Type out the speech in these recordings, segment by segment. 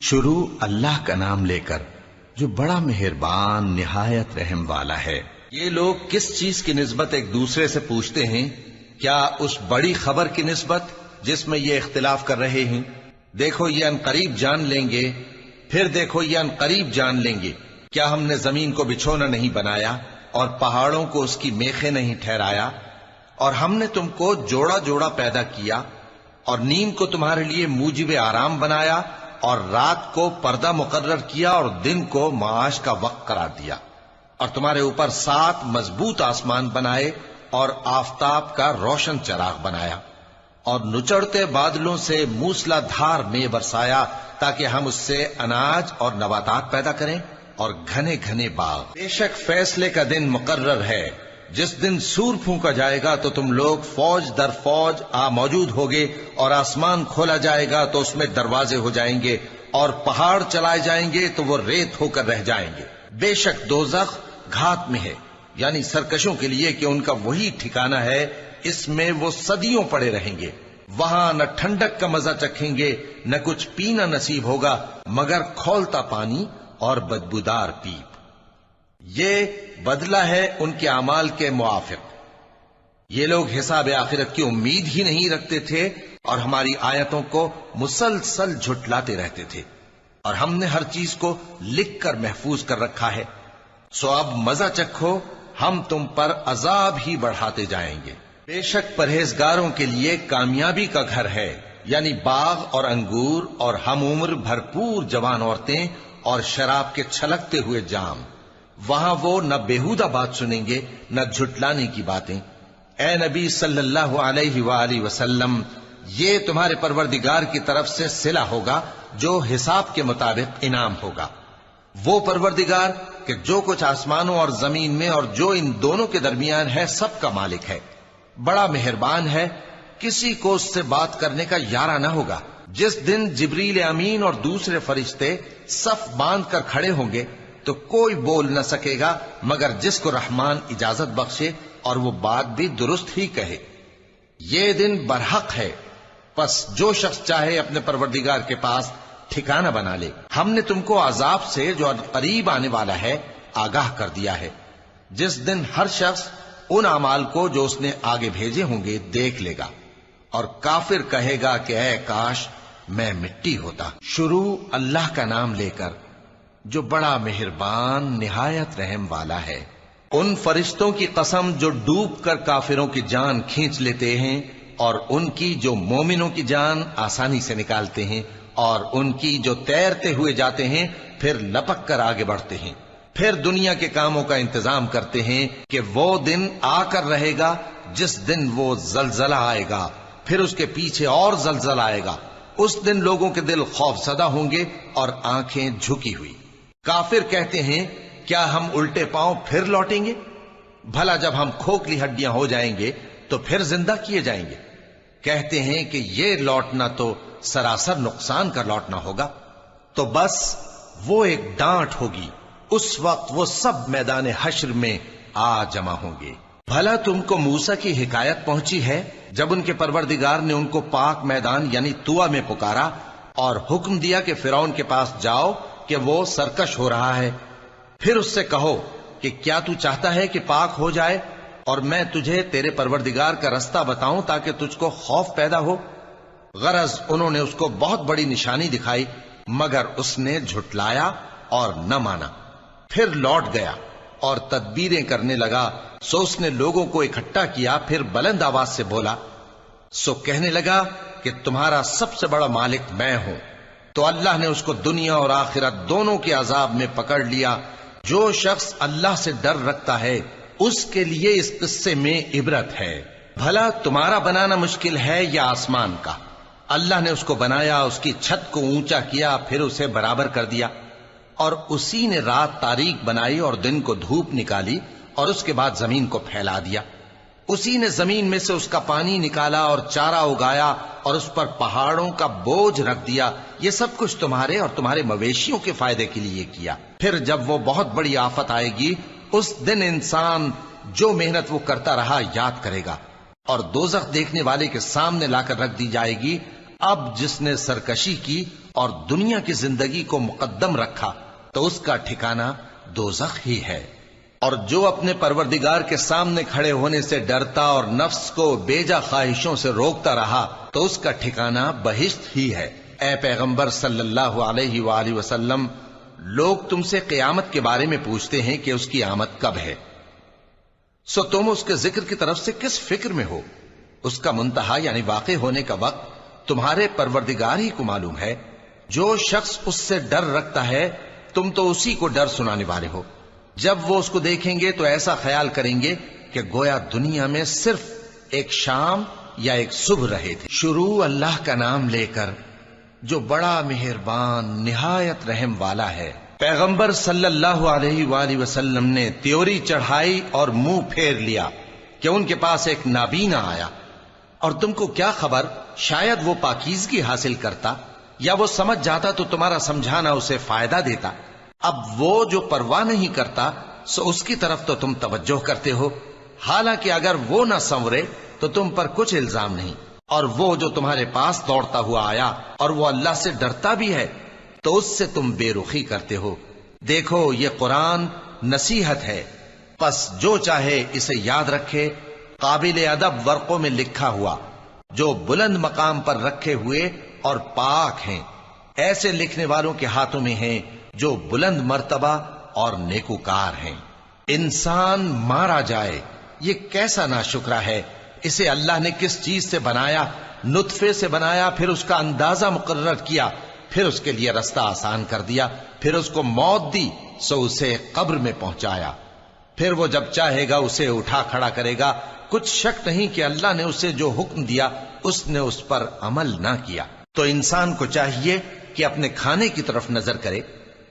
شروع اللہ کا نام لے کر جو بڑا مہربان نہایت رحم والا ہے۔ یہ لوگ کس چیز کی نسبت ایک دوسرے سے پوچھتے ہیں؟ کیا اس بڑی خبر کی نسبت جس میں یہ اختلاف کر رہے ہیں؟ دیکھو یہ انقریب جان لیں گے، پھر دیکھو یہ انقریب جان لیں گے۔ کیا ہم نے زمین کو بچھونا نہیں بنایا اور پہاڑوں کو اس کی میخیں نہیں ٹھہرایا؟ اور ہم نے تم کو جوڑا جوڑا پیدا کیا اور نیند کو تمہارے لیے موجب آرام بنایا اور رات کو پردہ مقرر کیا اور دن کو معاش کا وقت قرار دیا، اور تمہارے اوپر 7 مضبوط آسمان بنائے اور آفتاب کا روشن چراغ بنایا، اور نچڑتے بادلوں سے موسلا دھار میں برسایا تاکہ ہم اس سے اناج اور نباتات پیدا کریں اور گھنے گھنے باغ۔ بے شک فیصلے کا دن مقرر ہے، جس دن سور پھونکا جائے گا تو تم لوگ فوج در فوج موجود ہوگے، اور آسمان کھولا جائے گا تو اس میں دروازے ہو جائیں گے، اور پہاڑ چلائے جائیں گے تو وہ ریت ہو کر رہ جائیں گے۔ بے شک دوزخ گھات میں ہے، یعنی سرکشوں کے لیے کہ ان کا وہی ٹھکانہ ہے، اس میں وہ صدیوں پڑے رہیں گے۔ وہاں نہ ٹھنڈک کا مزہ چکھیں گے، نہ کچھ پینا نصیب ہوگا مگر کھولتا پانی اور بدبودار پیپ۔ یہ بدلہ ہے ان کے اعمال کے موافق۔ یہ لوگ حساب آخرت کی امید ہی نہیں رکھتے تھے اور ہماری آیتوں کو مسلسل جھٹلاتے رہتے تھے، اور ہم نے ہر چیز کو لکھ کر محفوظ کر رکھا ہے۔ سو اب مزہ چکھو، ہم تم پر عذاب ہی بڑھاتے جائیں گے۔ بے شک پرہیزگاروں کے لیے کامیابی کا گھر ہے، یعنی باغ اور انگور اور ہم عمر بھرپور جوان عورتیں اور شراب کے چھلکتے ہوئے جام۔ وہاں وہ نہ بیہودہ بات سنیں گے نہ جھٹلانے کی باتیں۔ اے نبی صلی اللہ علیہ وآلہ وسلم، یہ تمہارے پروردگار کی طرف سے صلہ ہوگا جو حساب کے مطابق انعام ہوگا۔ وہ پروردگار کہ جو کچھ آسمانوں اور زمین میں اور جو ان دونوں کے درمیان ہے سب کا مالک ہے، بڑا مہربان ہے، کسی کو اس سے بات کرنے کا یارہ نہ ہوگا۔ جس دن جبریل امین اور دوسرے فرشتے صف باندھ کر کھڑے ہوں گے تو کوئی بول نہ سکے گا مگر جس کو رحمان اجازت بخشے اور وہ بات بھی درست ہی کہے۔ یہ دن برحق ہے، پس جو شخص چاہے اپنے پروردگار کے پاس ٹھکانہ بنا لے۔ ہم نے تم کو عذاب سے جو قریب آنے والا ہے آگاہ کر دیا ہے، جس دن ہر شخص ان اعمال کو جو اس نے آگے بھیجے ہوں گے دیکھ لے گا، اور کافر کہے گا کہ اے کاش میں مٹی ہوتا۔ شروع اللہ کا نام لے کر جو بڑا مہربان نہایت رحم والا ہے۔ ان فرشتوں کی قسم جو ڈوب کر کافروں کی جان کھینچ لیتے ہیں، اور ان کی جو مومنوں کی جان آسانی سے نکالتے ہیں، اور ان کی جو تیرتے ہوئے جاتے ہیں پھر لپک کر آگے بڑھتے ہیں، پھر دنیا کے کاموں کا انتظام کرتے ہیں کہ وہ دن آ کر رہے گا جس دن وہ زلزلہ آئے گا، پھر اس کے پیچھے اور زلزلہ آئے گا۔ اس دن لوگوں کے دل خوف زدہ ہوں گے اور آنکھیں جھکی ہوئی۔ کافر کہتے ہیں کیا ہم الٹے پاؤں پھر لوٹیں گے؟ بھلا جب ہم کھوکھلی ہڈیاں ہو جائیں گے تو پھر زندہ کیے جائیں گے؟ کہتے ہیں کہ یہ لوٹنا تو سراسر نقصان کا لوٹنا ہوگا۔ تو بس وہ ایک ڈانٹ ہوگی، اس وقت وہ سب میدان حشر میں آ جمع ہوں گے۔ بھلا تم کو موسیٰ کی حکایت پہنچی ہے جب ان کے پروردگار نے ان کو پاک میدان یعنی طویٰ میں پکارا اور حکم دیا کہ فرعون کے پاس جاؤ کہ وہ سرکش ہو رہا ہے، پھر اس سے کہو کہ کیا تو چاہتا ہے کہ پاک ہو جائے اور میں تجھے تیرے پروردگار کا رستہ بتاؤں تاکہ تجھ کو خوف پیدا ہو؟ غرض انہوں نے اس کو بہت بڑی نشانی دکھائی مگر اس نے جھٹلایا اور نہ مانا، پھر لوٹ گیا اور تدبیریں کرنے لگا۔ سو اس نے لوگوں کو اکٹھا کیا، پھر بلند آواز سے بولا، سو کہنے لگا کہ تمہارا سب سے بڑا مالک میں ہوں۔ تو اللہ نے اس کو دنیا اور آخرت دونوں کے عذاب میں پکڑ لیا۔ جو شخص اللہ سے ڈر رکھتا ہے اس کے لیے اس قصے میں عبرت ہے۔ بھلا تمہارا بنانا مشکل ہے یا آسمان کا؟ اللہ نے اس کو بنایا، اس کی چھت کو اونچا کیا، پھر اسے برابر کر دیا، اور اسی نے رات تاریک بنائی اور دن کو دھوپ نکالی، اور اس کے بعد زمین کو پھیلا دیا۔ اسی نے زمین میں سے اس کا پانی نکالا اور چارہ اگایا اور اس پر پہاڑوں کا بوجھ رکھ دیا۔ یہ سب کچھ تمہارے اور تمہارے مویشیوں کے فائدے کے لیے کیا۔ پھر جب وہ بہت بڑی آفت آئے گی اس دن انسان جو محنت وہ کرتا رہا یاد کرے گا، اور دوزخ دیکھنے والے کے سامنے لا کر رکھ دی جائے گی، اب جس نے سرکشی کی اور دنیا کی زندگی کو مقدم رکھا تو اس کا ٹھکانہ دوزخ ہی ہے، اور جو اپنے پروردگار کے سامنے کھڑے ہونے سے ڈرتا اور نفس کو بیجا خواہشوں سے روکتا رہا تو اس کا ٹھکانہ بہشت ہی ہے۔ اے پیغمبر صلی اللہ علیہ وآلہ وسلم، لوگ تم سے قیامت کے بارے میں پوچھتے ہیں کہ اس کی آمد کب ہے، سو تم اس کے ذکر کی طرف سے کس فکر میں ہو؟ اس کا منتہا یعنی واقع ہونے کا وقت تمہارے پروردگار ہی کو معلوم ہے۔ جو شخص اس سے ڈر رکھتا ہے تم تو اسی کو ڈر سنانے والے ہو۔ جب وہ اس کو دیکھیں گے تو ایسا خیال کریں گے کہ گویا دنیا میں صرف ایک شام یا ایک صبح رہے تھے۔ شروع اللہ کا نام لے کر جو بڑا مہربان نہایت رحم والا ہے۔ پیغمبر صلی اللہ علیہ وآلہ وسلم نے تیوری چڑھائی اور منہ پھیر لیا کہ ان کے پاس ایک نابینا آیا، اور تم کو کیا خبر، شاید وہ پاکیزگی حاصل کرتا یا وہ سمجھ جاتا تو تمہارا سمجھانا اسے فائدہ دیتا۔ اب وہ جو پرواہ نہیں کرتا سو اس کی طرف تو تم توجہ کرتے ہو، حالانکہ اگر وہ نہ سنورے تو تم پر کچھ الزام نہیں۔ اور وہ جو تمہارے پاس دوڑتا ہوا آیا اور وہ اللہ سے ڈرتا بھی ہے تو اس سے تم بے رخی کرتے ہو۔ دیکھو یہ قرآن نصیحت ہے، پس جو چاہے اسے یاد رکھے۔ قابل ادب ورقوں میں لکھا ہوا، جو بلند مقام پر رکھے ہوئے اور پاک ہیں، ایسے لکھنے والوں کے ہاتھوں میں ہیں جو بلند مرتبہ اور نیکوکار ہیں۔ انسان مارا جائے، یہ کیسا ناشکرا ہے۔ اسے اللہ نے کس چیز سے بنایا؟ نطفے سے بنایا، پھر اس کا اندازہ مقرر کیا، پھر اس کے لیے رستہ آسان کر دیا، پھر اس کو موت دی سو اسے قبر میں پہنچایا، پھر وہ جب چاہے گا اسے اٹھا کھڑا کرے گا۔ کچھ شک نہیں کہ اللہ نے اسے جو حکم دیا اس نے اس پر عمل نہ کیا۔ تو انسان کو چاہیے کہ اپنے کھانے کی طرف نظر کرے۔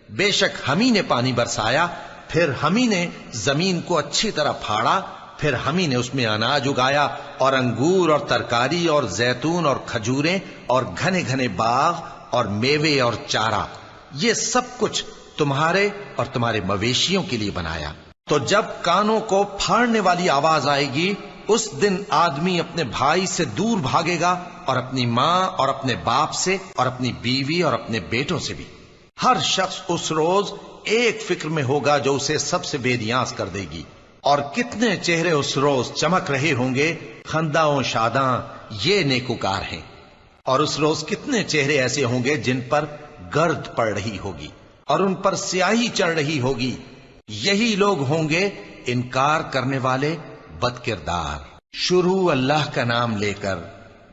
بے شک ہم ہی نے پانی برسایا، پھر ہم ہی نے زمین کو اچھی طرح پھاڑا، پھر ہم ہی نے اس میں اناج اگایا اور انگور اور ترکاری اور زیتون اور کھجوریں اور گھنے گھنے باغ اور میوے اور چارہ، یہ سب کچھ تمہارے اور تمہارے مویشیوں کے لیے بنایا۔ تو جب کانوں کو پھاڑنے والی آواز آئے گی اس دن آدمی اپنے بھائی سے دور بھاگے گا، اور اپنی ماں اور اپنے باپ سے اور اپنی بیوی اور اپنے بیٹوں سے بھی۔ ہر شخص اس روز ایک فکر میں ہوگا جو اسے سب سے بے نیاز کر دے گی۔ اور کتنے چہرے اس روز چمک رہے ہوں گے، خنداں و شاداں، یہ نیکوکار ہیں۔ اور اس روز کتنے چہرے ایسے ہوں گے جن پر گرد پڑ رہی ہوگی اور ان پر سیاہی چڑھ رہی ہوگی، یہی لوگ ہوں گے انکار کرنے والے بد کردار۔ شروع اللہ کا نام لے کر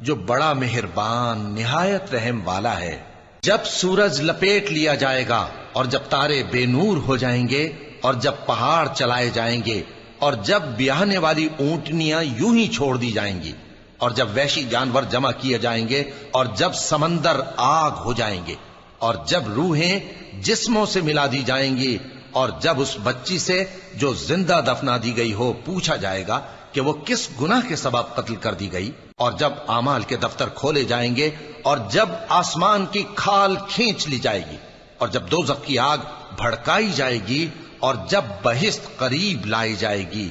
جو بڑا مہربان نہایت رحم والا ہے۔ جب سورج لپیٹ لیا جائے گا اور جب تارے بے نور ہو جائیں گے اور جب پہاڑ چلائے جائیں گے اور جب بیاہنے والی اونٹنیاں یوں ہی چھوڑ دی جائیں گی اور جب وحشی جانور جمع کیے جائیں گے اور جب سمندر آگ ہو جائیں گے اور جب روحیں جسموں سے ملا دی جائیں گی اور جب اس بچی سے جو زندہ دفنا دی گئی ہو پوچھا جائے گا کہ وہ کس گناہ کے سبب قتل کر دی گئی، اور جب اعمال کے دفتر کھولے جائیں گے اور جب آسمان کی کھال کھینچ لی جائے گی اور جب دوزخ کی آگ بھڑکائی جائے گی اور جب بہشت قریب لائی جائے گی،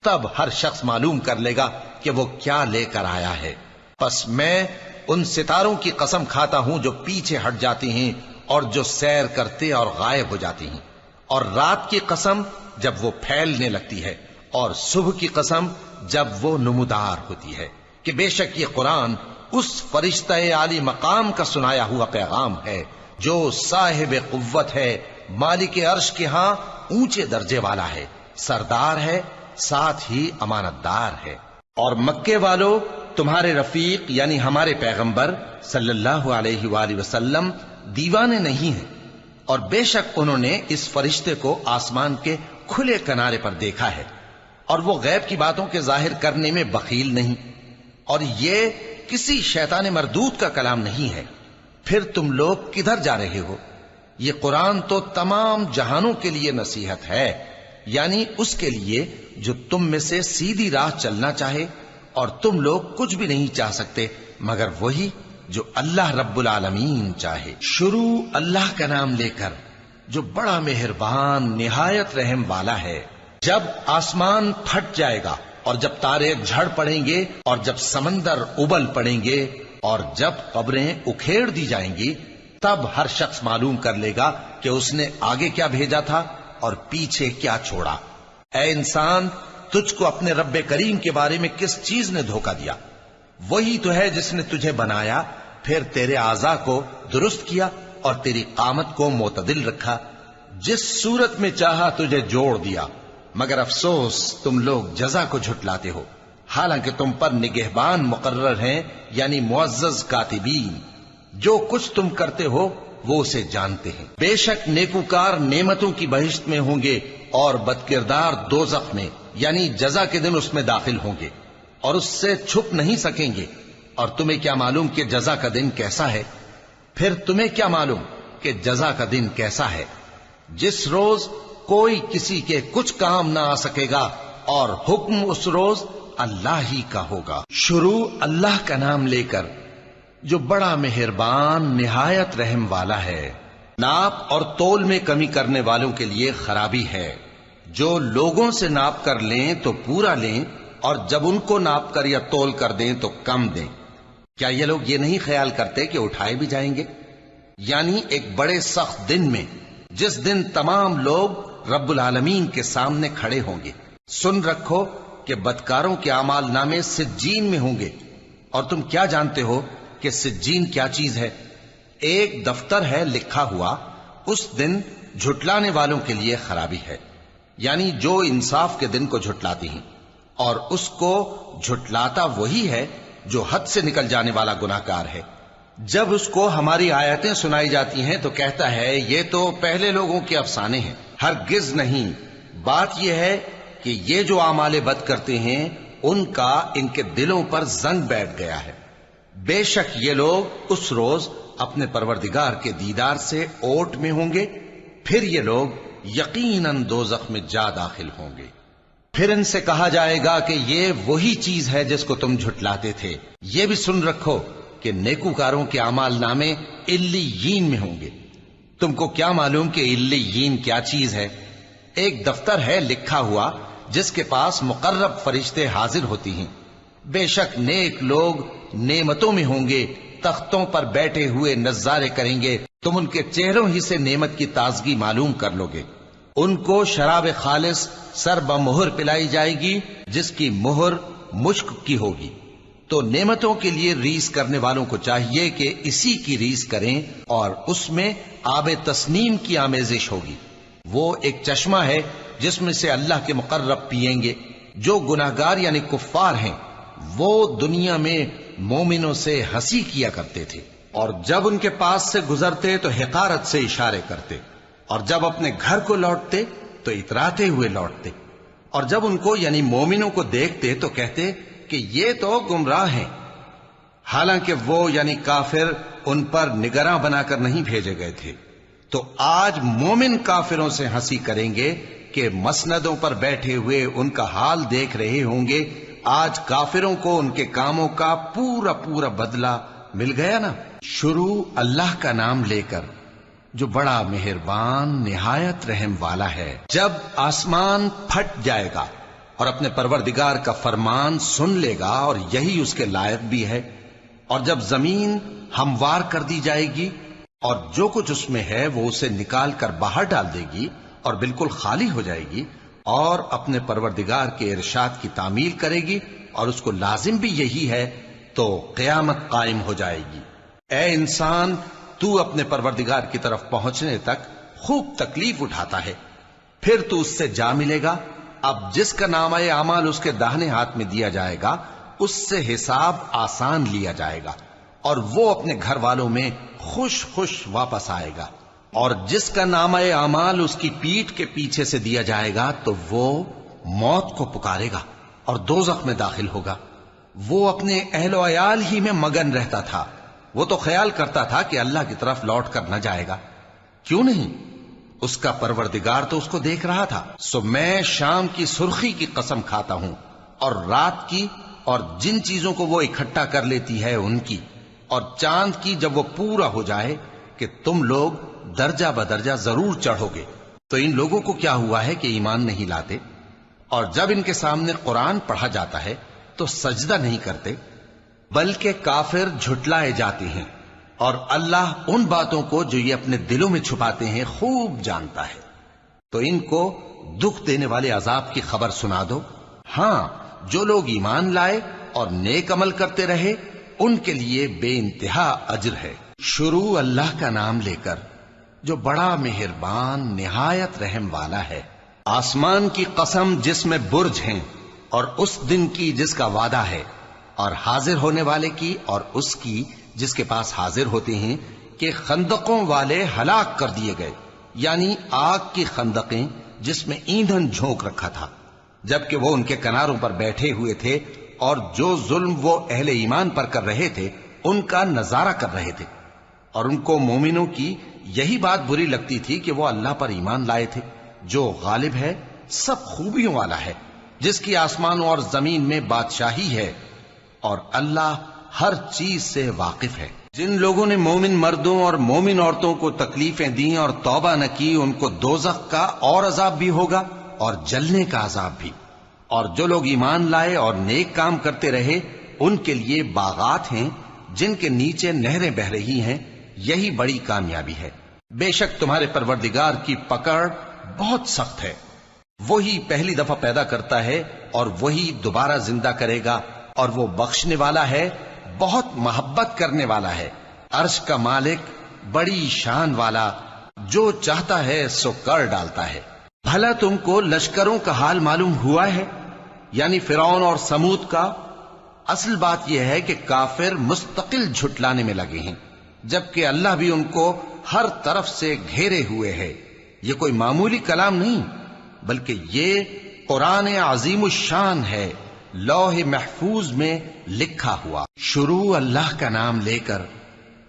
تب ہر شخص معلوم کر لے گا کہ وہ کیا لے کر آیا ہے۔ پس میں ان ستاروں کی قسم کھاتا ہوں جو پیچھے ہٹ جاتی ہیں اور جو سیر کرتے اور غائب ہو جاتی ہیں، اور رات کی قسم جب وہ پھیلنے لگتی ہے، اور صبح کی قسم جب وہ نمودار ہوتی ہے، کہ بے شک یہ قرآن اس فرشتہ عالی مقام کا سنایا ہوا پیغام ہے جو صاحب قوت ہے، مالک عرش کے ہاں اونچے درجے والا ہے، سردار ہے، ساتھ ہی امانت دار ہے۔ اور مکے والو، تمہارے رفیق یعنی ہمارے پیغمبر صلی اللہ علیہ وآلہ وسلم دیوانے نہیں ہیں، اور بے شک انہوں نے اس فرشتے کو آسمان کے کھلے کنارے پر دیکھا ہے، اور وہ غیب کی باتوں کے ظاہر کرنے میں بخیل نہیں، اور یہ کسی شیطان مردود کا کلام نہیں ہے۔ پھر تم لوگ کدھر جا رہے ہو؟ یہ قرآن تو تمام جہانوں کے لیے نصیحت ہے، یعنی اس کے لیے جو تم میں سے سیدھی راہ چلنا چاہے، اور تم لوگ کچھ بھی نہیں چاہ سکتے مگر وہی جو اللہ رب العالمین چاہے۔ شروع اللہ کا نام لے کر جو بڑا مہربان نہایت رحم والا ہے۔ جب آسمان پھٹ جائے گا اور جب تارے جھڑ پڑیں گے اور جب سمندر ابل پڑیں گے اور جب قبریں اکھیڑ دی جائیں گی تب ہر شخص معلوم کر لے گا کہ اس نے آگے کیا بھیجا تھا اور پیچھے کیا چھوڑا۔ اے انسان، تجھ کو اپنے رب کریم کے بارے میں کس چیز نے دھوکہ دیا؟ وہی تو ہے جس نے تجھے بنایا، پھر تیرے اعضاء کو درست کیا اور تیری قامت کو معتدل رکھا، جس صورت میں چاہا تجھے جوڑ دیا، مگر افسوس تم لوگ جزا کو جھٹلاتے ہو، حالانکہ تم پر نگہبان مقرر ہیں، یعنی معزز کاتبین، جو کچھ تم کرتے ہو وہ اسے جانتے ہیں۔ بے شک نیکوکار نعمتوں کی بہشت میں ہوں گے اور بدکردار دوزخ میں، یعنی جزا کے دن اس میں داخل ہوں گے اور اس سے چھپ نہیں سکیں گے۔ اور تمہیں کیا معلوم کہ جزا کا دن کیسا ہے؟ پھر تمہیں کیا معلوم کہ جزا کا دن کیسا ہے، جس روز کوئی کسی کے کچھ کام نہ آ سکے گا اور حکم اس روز اللہ ہی کا ہوگا۔ شروع اللہ کا نام لے کر جو بڑا مہربان نہایت رحم والا ہے۔ ناپ اور تول میں کمی کرنے والوں کے لیے خرابی ہے، جو لوگوں سے ناپ کر لیں تو پورا لیں اور جب ان کو ناپ کر یا تول کر دیں تو کم دیں۔ کیا یہ لوگ یہ نہیں خیال کرتے کہ اٹھائے بھی جائیں گے؟ یعنی ایک بڑے سخت دن میں، جس دن تمام لوگ رب العالمین کے سامنے کھڑے ہوں گے۔ سن رکھو کہ بدکاروں کے اعمال نامے سجین میں ہوں گے، اور تم کیا جانتے ہو کہ سجین کیا چیز ہے؟ ایک دفتر ہے لکھا ہوا، اس دن جھٹلانے والوں کے لیے خرابی ہے، یعنی جو انصاف کے دن کو جھٹلاتی ہیں، اور اس کو جھٹلاتا وہی ہے جو حد سے نکل جانے والا گناہگار ہے۔ جب اس کو ہماری آیتیں سنائی جاتی ہیں تو کہتا ہے یہ تو پہلے لوگوں کے افسانے ہیں۔ ہرگز نہیں، بات یہ ہے کہ یہ جو اعمال بد کرتے ہیں ان کا ان کے دلوں پر زنگ بیٹھ گیا ہے۔ بے شک یہ لوگ اس روز اپنے پروردگار کے دیدار سے اوٹ میں ہوں گے، پھر یہ لوگ یقیناً دوزخ میں جا داخل ہوں گے۔ پھر ان سے کہا جائے گا کہ یہ وہی چیز ہے جس کو تم جھٹلاتے تھے۔ یہ بھی سن رکھو کہ نیکوکاروں کے اعمال نامے علیین میں ہوں گے۔ تم کو کیا معلوم کہ علیین کیا چیز ہے؟ ایک دفتر ہے لکھا ہوا جس کے پاس مقرب فرشتے حاضر ہوتی ہیں۔ بے شک نیک لوگ نعمتوں میں ہوں گے، تختوں پر بیٹھے ہوئے نظارے کریں گے، تم ان کے چہروں ہی سے نعمت کی تازگی معلوم کر لو گے۔ ان کو شراب خالص سر بمہر پلائی جائے گی جس کی مہر مشک کی ہوگی۔ تو نعمتوں کے لیے ریس کرنے والوں کو چاہیے کہ اسی کی ریس کریں، اور اس میں آب تسنیم کی آمیزش ہوگی۔ وہ ایک چشمہ ہے جس میں سے اللہ کے مقرب پیئیں گے۔ جو گناہگار یعنی کفار ہیں وہ دنیا میں مومنوں سے ہنسی کیا کرتے تھے، اور جب ان کے پاس سے گزرتے تو حقارت سے اشارے کرتے، اور جب اپنے گھر کو لوٹتے تو اتراتے ہوئے لوٹتے، اور جب ان کو یعنی مومنوں کو دیکھتے تو کہتے کہ یہ تو گمراہ ہیں، حالانکہ وہ یعنی کافر ان پر نگراں بنا کر نہیں بھیجے گئے تھے۔ تو آج مومن کافروں سے ہنسی کریں گے کہ مسندوں پر بیٹھے ہوئے ان کا حال دیکھ رہے ہوں گے۔ آج کافروں کو ان کے کاموں کا پورا پورا بدلہ مل گیا نا۔ شروع اللہ کا نام لے کر جو بڑا مہربان نہایت رحم والا ہے۔ جب آسمان پھٹ جائے گا اور اپنے پروردگار کا فرمان سن لے گا، اور یہی اس کے لائق بھی ہے، اور جب زمین ہموار کر دی جائے گی اور جو کچھ اس میں ہے وہ اسے نکال کر باہر ڈال دے گی اور بالکل خالی ہو جائے گی، اور اپنے پروردگار کے ارشاد کی تعمیل کرے گی، اور اس کو لازم بھی یہی ہے، تو قیامت قائم ہو جائے گی۔ اے انسان، تو اپنے پروردگار کی طرف پہنچنے تک خوب تکلیف اٹھاتا ہے، پھر تو اس سے جا ملے گا۔ اب جس کا نامہ اعمال اس کے داہنے ہاتھ میں دیا جائے گا اس سے حساب آسان لیا جائے گا، اور وہ اپنے گھر والوں میں خوش خوش واپس آئے گا۔ اور جس کا نامہ اعمال اس کی پیٹھ کے پیچھے سے دیا جائے گا تو وہ موت کو پکارے گا اور دوزخ میں داخل ہوگا۔ وہ اپنے اہل و عیال ہی میں مگن رہتا تھا، وہ تو خیال کرتا تھا کہ اللہ کی طرف لوٹ کر نہ جائے گا، کیوں نہیں؟ اس کا پروردگار تو اس کو دیکھ رہا تھا۔ سو میں شام کی سرخی کی قسم کھاتا ہوں، اور رات کی، اور جن چیزوں کو وہ اکٹھا کر لیتی ہے ان کی، اور چاند کی جب وہ پورا ہو جائے کہ تم لوگ درجہ بدرجہ ضرور چڑھو گے۔ تو ان لوگوں کو کیا ہوا ہے کہ ایمان نہیں لاتے، اور جب ان کے سامنے قرآن پڑھا جاتا ہے تو سجدہ نہیں کرتے۔ بلکہ کافر جھٹلائے جاتے ہیں، اور اللہ ان باتوں کو جو یہ اپنے دلوں میں چھپاتے ہیں خوب جانتا ہے۔ تو ان کو دکھ دینے والے عذاب کی خبر سنا دو۔ ہاں، جو لوگ ایمان لائے اور نیک عمل کرتے رہے ان کے لیے بے انتہا اجر ہے۔ شروع اللہ کا نام لے کر جو بڑا مہربان نہایت رحم والا ہے۔ آسمان کی قسم جس میں برج ہیں، اور اس دن کی جس کا وعدہ ہے، اور حاضر ہونے والے کی اور اس کی جس کے پاس حاضر ہوتے ہیں، کہ خندقوں والے ہلاک کر دیے گئے، یعنی آگ کی خندقیں جس میں ایندھن جھونک رکھا تھا، جبکہ وہ ان کے کناروں پر بیٹھے ہوئے تھے، اور جو ظلم وہ اہل ایمان پر کر رہے تھے ان کا نظارہ کر رہے تھے، اور ان کو مومنوں کی یہی بات بری لگتی تھی کہ وہ اللہ پر ایمان لائے تھے، جو غالب ہے، سب خوبیوں والا ہے، جس کی آسمانوں اور زمین میں بادشاہی ہے، اور اللہ ہر چیز سے واقف ہے۔ جن لوگوں نے مومن مردوں اور مومن عورتوں کو تکلیفیں دیں اور توبہ نہ کی، ان کو دوزخ کا اور عذاب بھی ہوگا اور جلنے کا عذاب بھی۔ اور جو لوگ ایمان لائے اور نیک کام کرتے رہے ان کے لیے باغات ہیں جن کے نیچے نہریں بہ رہی ہیں، یہی بڑی کامیابی ہے۔ بے شک تمہارے پروردگار کی پکڑ بہت سخت ہے، وہی پہلی دفعہ پیدا کرتا ہے اور وہی دوبارہ زندہ کرے گا، اور وہ بخشنے والا ہے، بہت محبت کرنے والا ہے، عرش کا مالک، بڑی شان والا، جو چاہتا ہے سو کر ڈالتا ہے۔ بھلا تم کو لشکروں کا حال معلوم ہوا ہے، یعنی فرعون اور سمود کا؟ اصل بات یہ ہے کہ کافر مستقل جھٹلانے میں لگے ہیں، جبکہ اللہ بھی ان کو ہر طرف سے گھیرے ہوئے ہے۔ یہ کوئی معمولی کلام نہیں، بلکہ یہ قرآن عظیم الشان ہے، لوح محفوظ میں لکھا ہوا۔ شروع اللہ کا نام لے کر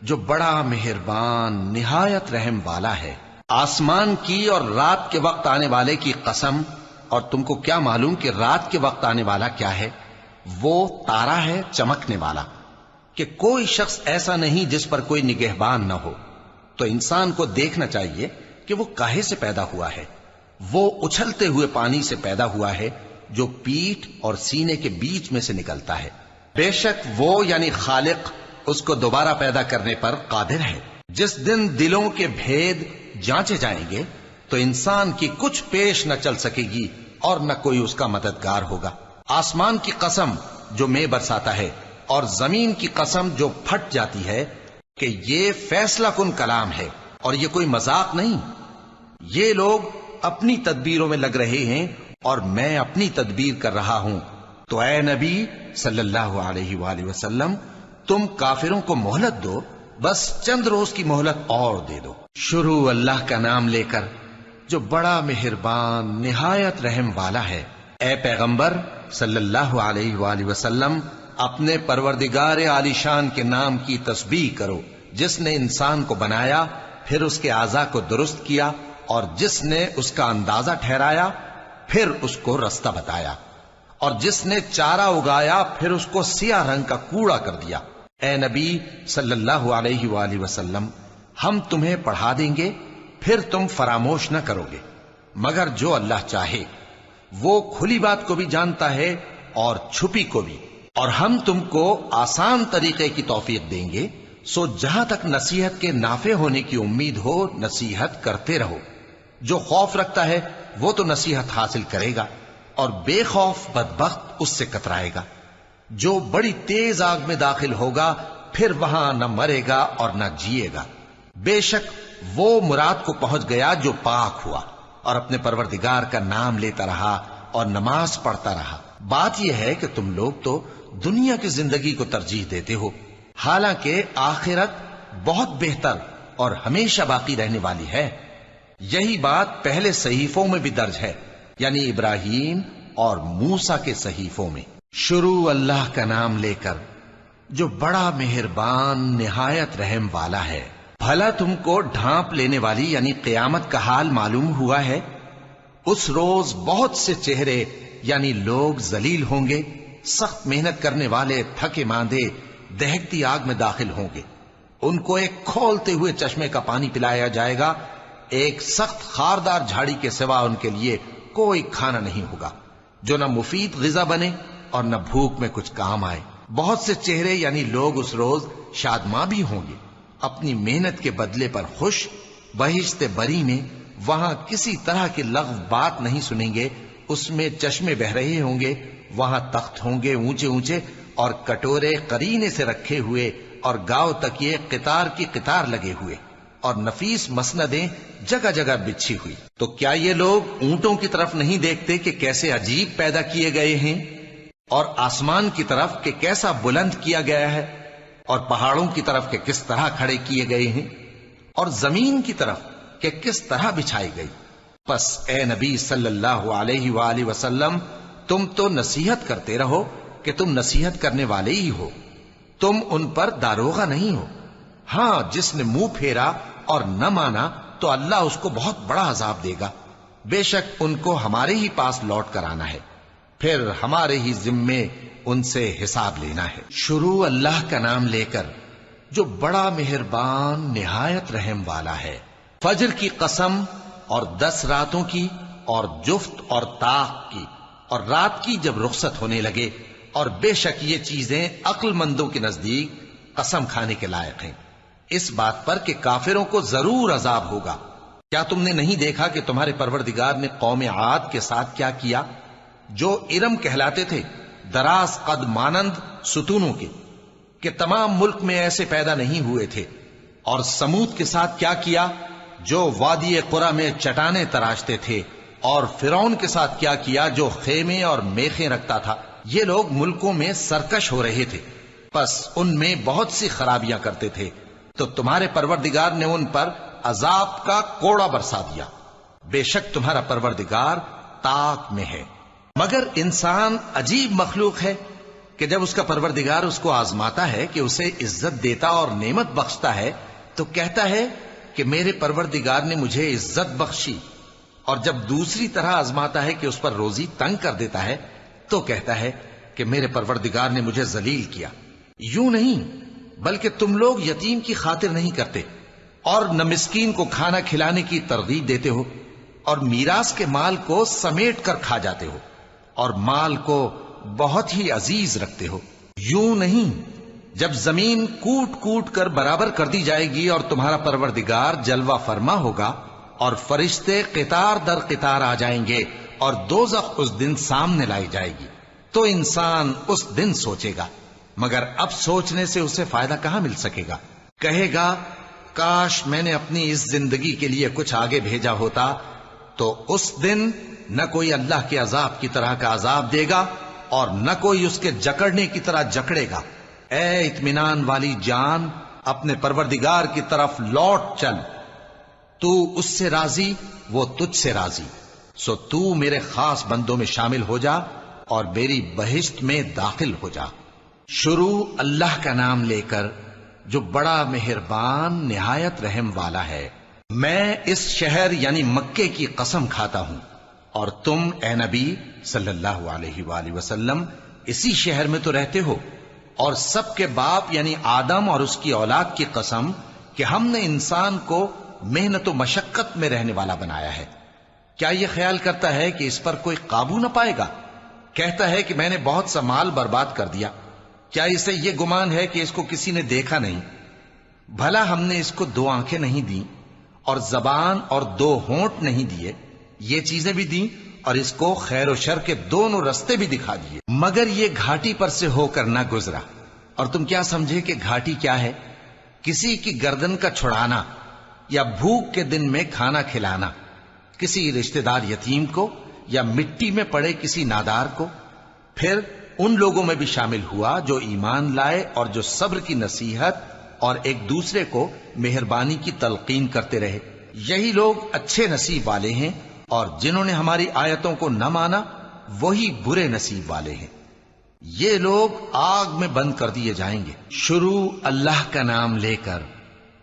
جو بڑا مہربان نہایت رحم والا ہے۔ آسمان کی اور رات کے وقت آنے والے کی قسم، اور تم کو کیا معلوم کہ رات کے وقت آنے والا کیا ہے؟ وہ تارا ہے چمکنے والا، کہ کوئی شخص ایسا نہیں جس پر کوئی نگہبان نہ ہو۔ تو انسان کو دیکھنا چاہیے کہ وہ کاہے سے پیدا ہوا ہے۔ وہ اچھلتے ہوئے پانی سے پیدا ہوا ہے جو پیٹھ اور سینے کے بیچ میں سے نکلتا ہے۔ بے شک وہ یعنی خالق اس کو دوبارہ پیدا کرنے پر قادر ہے۔ جس دن دلوں کے بھید جانچے جائیں گے تو انسان کی کچھ پیش نہ چل سکے گی اور نہ کوئی اس کا مددگار ہوگا۔ آسمان کی قسم جو مے برساتا ہے، اور زمین کی قسم جو پھٹ جاتی ہے، کہ یہ فیصلہ کن کلام ہے اور یہ کوئی مذاق نہیں۔ یہ لوگ اپنی تدبیروں میں لگ رہے ہیں اور میں اپنی تدبیر کر رہا ہوں۔ تو اے نبی صلی اللہ علیہ وآلہ وسلم، تم کافروں کو مہلت دو، بس چند روز کی مہلت اور دے دو۔ شروع اللہ کا نام لے کر جو بڑا مہربان نہایت رحم والا ہے۔ اے پیغمبر صلی اللہ علیہ وآلہ وسلم، اپنے پروردگار عالی شان کے نام کی تسبیح کرو، جس نے انسان کو بنایا، پھر اس کے اعضاء کو درست کیا، اور جس نے اس کا اندازہ ٹھہرایا، پھر اس کو رستہ بتایا، اور جس نے چارہ اگایا، پھر اس کو سیاہ رنگ کا کوڑا کر دیا۔ اے نبی صلی اللہ علیہ وآلہ وسلم، ہم تمہیں پڑھا دیں گے، پھر تم فراموش نہ کرو گے، مگر جو اللہ چاہے۔ وہ کھلی بات کو بھی جانتا ہے اور چھپی کو بھی، اور ہم تم کو آسان طریقے کی توفیق دیں گے، سو جہاں تک نصیحت کے نافع ہونے کی امید ہو نصیحت کرتے رہو۔ جو خوف رکھتا ہے وہ تو نصیحت حاصل کرے گا، اور بے خوف بدبخت اس سے کترائے گا۔ جو بڑی تیز آگ میں داخل ہوگا، پھر وہاں نہ مرے گا اور نہ جیے گا۔ بے شک وہ مراد کو پہنچ گیا جو پاک ہوا اور اپنے پروردگار کا نام لیتا رہا اور نماز پڑھتا رہا۔ بات یہ ہے کہ تم لوگ تو دنیا کی زندگی کو ترجیح دیتے ہو، حالانکہ آخرت بہت بہتر اور ہمیشہ باقی رہنے والی ہے۔ یہی بات پہلے صحیفوں میں بھی درج ہے، یعنی ابراہیم اور موسیٰ کے صحیفوں میں۔ شروع اللہ کا نام لے کر جو بڑا مہربان نہایت رحم والا ہے۔ بھلا تم کو ڈھانپ لینے والی یعنی قیامت کا حال معلوم ہوا ہے؟ اس روز بہت سے چہرے یعنی لوگ ذلیل ہوں گے، سخت محنت کرنے والے تھکے ماندے دہکتی آگ میں داخل ہوں گے۔ ان کو ایک کھولتے ہوئے چشمے کا پانی پلایا جائے گا، ایک سخت خاردار جھاڑی کے سوا ان کے لیے کوئی کھانا نہیں ہوگا جو نہ مفید غذا بنے اور نہ بھوک میں کچھ کام آئے۔ بہت سے چہرے یعنی لوگ اس روز شادماں بھی ہوں گے، اپنی محنت کے بدلے پر خوش، بہشت بری میں وہاں کسی طرح کی لغو بات نہیں سنیں گے، اس میں چشمے بہ رہے ہوں گے، وہاں تخت ہوں گے اونچے اونچے اور کٹورے قرینے سے رکھے ہوئے اور گاؤ تکیے قطار کی قطار لگے ہوئے اور نفیس مسندیں جگہ جگہ بچھی ہوئی۔ تو کیا یہ لوگ اونٹوں کی طرف نہیں دیکھتے کہ کیسے عجیب پیدا کیے گئے ہیں، اور آسمان کی طرف کہ کیسا بلند کیا گیا ہے، اور پہاڑوں کی طرف کہ کس طرح کھڑے کیے گئے ہیں، اور زمین کی طرف کہ کس طرح بچھائی گئی؟ پس اے نبی صلی اللہ علیہ وآلہ وسلم، تم تو نصیحت کرتے رہو کہ تم نصیحت کرنے والے ہی ہو، تم ان پر داروغہ نہیں ہو۔ ہاں، جس نے منہ پھیرا اور نہ مانا تو اللہ اس کو بہت بڑا عذاب دے گا، بے شک ان کو ہمارے ہی پاس لوٹ کر آنا ہے، پھر ہمارے ہی ذمے ان سے حساب لینا ہے۔ شروع اللہ کا نام لے کر جو بڑا مہربان نہایت رحم والا ہے۔ فجر کی قسم اور 10 راتوں کی اور جفت اور طاق کی اور رات کی جب رخصت ہونے لگے، اور بے شک یہ چیزیں عقل مندوں کے نزدیک قسم کھانے کے لائق ہیں، اس بات پر کہ کافروں کو ضرور عذاب ہوگا۔ کیا تم نے نہیں دیکھا کہ تمہارے پروردگار نے قوم عاد کے ساتھ کیا کیا، جو ارم کہلاتے تھے، دراز قد مانند ستونوں کے، کہ تمام ملک میں ایسے پیدا نہیں ہوئے تھے، اور سمود کے ساتھ کیا کیا، جو وادی قرا میں چٹانیں تراشتے تھے، اور فرعون کے ساتھ کیا کیا، جو خیمے اور میخیں رکھتا تھا۔ یہ لوگ ملکوں میں سرکش ہو رہے تھے، پس ان میں بہت سی خرابیاں کرتے تھے، تو تمہارے پروردگار نے ان پر عذاب کا کوڑا برسا دیا۔ بے شک تمہارا پروردگار طاق میں ہے۔ مگر انسان عجیب مخلوق ہے کہ جب اس کا پروردگار اس کو آزماتا ہے کہ اسے عزت دیتا اور نعمت بخشتا ہے تو کہتا ہے کہ میرے پروردگار نے مجھے عزت بخشی، اور جب دوسری طرح آزماتا ہے کہ اس پر روزی تنگ کر دیتا ہے تو کہتا ہے کہ میرے پروردگار نے مجھے ذلیل کیا۔ یوں نہیں، بلکہ تم لوگ یتیم کی خاطر نہیں کرتے، اور نہ مسکین کو کھانا کھلانے کی ترغیب دیتے ہو، اور میراث کے مال کو سمیٹ کر کھا جاتے ہو، اور مال کو بہت ہی عزیز رکھتے ہو۔ یوں نہیں، جب زمین کوٹ کوٹ کر برابر کر دی جائے گی اور تمہارا پروردگار جلوہ فرما ہوگا اور فرشتے قطار در قطار آ جائیں گے اور دوزخ اس دن سامنے لائی جائے گی، تو انسان اس دن سوچے گا، مگر اب سوچنے سے اسے فائدہ کہاں مل سکے گا؟ کہے گا کاش میں نے اپنی اس زندگی کے لیے کچھ آگے بھیجا ہوتا، تو اس دن نہ کوئی اللہ کے عذاب کی طرح کا عذاب دے گا اور نہ کوئی اس کے جکڑنے کی طرح جکڑے گا۔ اے اطمینان والی جان، اپنے پروردگار کی طرف لوٹ چل، تو اس سے راضی، وہ تجھ سے راضی، سو تو میرے خاص بندوں میں شامل ہو جا اور میری بہشت میں داخل ہو جا۔ شروع اللہ کا نام لے کر جو بڑا مہربان نہایت رحم والا ہے۔ میں اس شہر یعنی مکے کی قسم کھاتا ہوں، اور تم اے نبی صلی اللہ علیہ وآلہ وسلم اسی شہر میں تو رہتے ہو، اور سب کے باپ یعنی آدم اور اس کی اولاد کی قسم کہ ہم نے انسان کو محنت و مشقت میں رہنے والا بنایا ہے۔ کیا یہ خیال کرتا ہے کہ اس پر کوئی قابو نہ پائے گا؟ کہتا ہے کہ میں نے بہت سا مال برباد کر دیا۔ کیا اسے یہ گمان ہے کہ اس کو کسی نے دیکھا نہیں؟ بھلا ہم نے اس کو 2 آنکھیں نہیں دیں اور زبان اور 2 ہونٹ نہیں دیے؟ یہ چیزیں بھی دیں اور اس کو خیر و شر کے دونوں رستے بھی دکھا دیے، مگر یہ گھاٹی پر سے ہو کر نہ گزرا۔ اور تم کیا سمجھے کہ گھاٹی کیا ہے؟ کسی کی گردن کا چھڑانا، یا بھوک کے دن میں کھانا کھلانا، کسی رشتہ دار یتیم کو، یا مٹی میں پڑے کسی نادار کو۔ پھر ان لوگوں میں بھی شامل ہوا جو ایمان لائے اور جو صبر کی نصیحت اور ایک دوسرے کو مہربانی کی تلقین کرتے رہے۔ یہی لوگ اچھے نصیب والے ہیں، اور جنہوں نے ہماری آیتوں کو نہ مانا وہی برے نصیب والے ہیں۔ یہ لوگ آگ میں بند کر دیے جائیں گے۔ شروع اللہ کا نام لے کر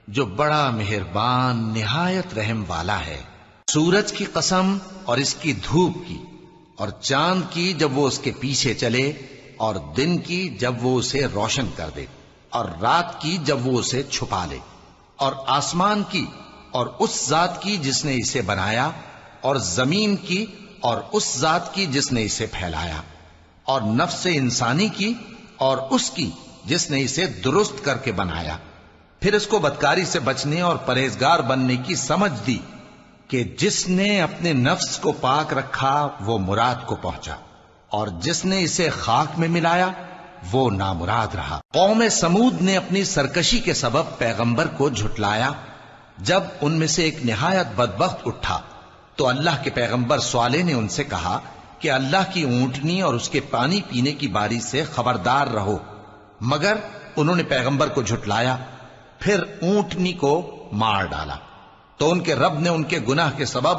جو بڑا مہربان نہایت رحم والا ہے۔ سورج کی قسم اور اس کی دھوپ کی، اور چاند کی جب وہ اس کے پیچھے چلے، اور دن کی جب وہ اسے روشن کر دے، اور رات کی جب وہ اسے چھپا لے، اور آسمان کی اور اس ذات کی جس نے اسے بنایا، اور زمین کی اور اس ذات کی جس نے اسے پھیلایا، اور نفس انسانی کی اور اس کی جس نے اسے درست کر کے بنایا، پھر اس کو بدکاری سے بچنے اور پرہیزگار بننے کی سمجھ دی کہ جس نے اپنے نفس کو پاک رکھا وہ مراد کو پہنچا، اور جس نے اسے خاک میں ملایا وہ نامراد رہا۔ قوم سمود نے اپنی سرکشی کے سبب پیغمبر کو جھٹلایا۔ جب ان میں سے ایک نہایت بدبخت اٹھا تو اللہ کے پیغمبر صالح نے ان سے کہا کہ اللہ کی اونٹنی اور اس کے پانی پینے کی باری سے خبردار رہو، مگر انہوں نے پیغمبر کو جھٹلایا، پھر اونٹنی کو مار ڈالا تو ان کے رب نے ان کے گناہ کے سبب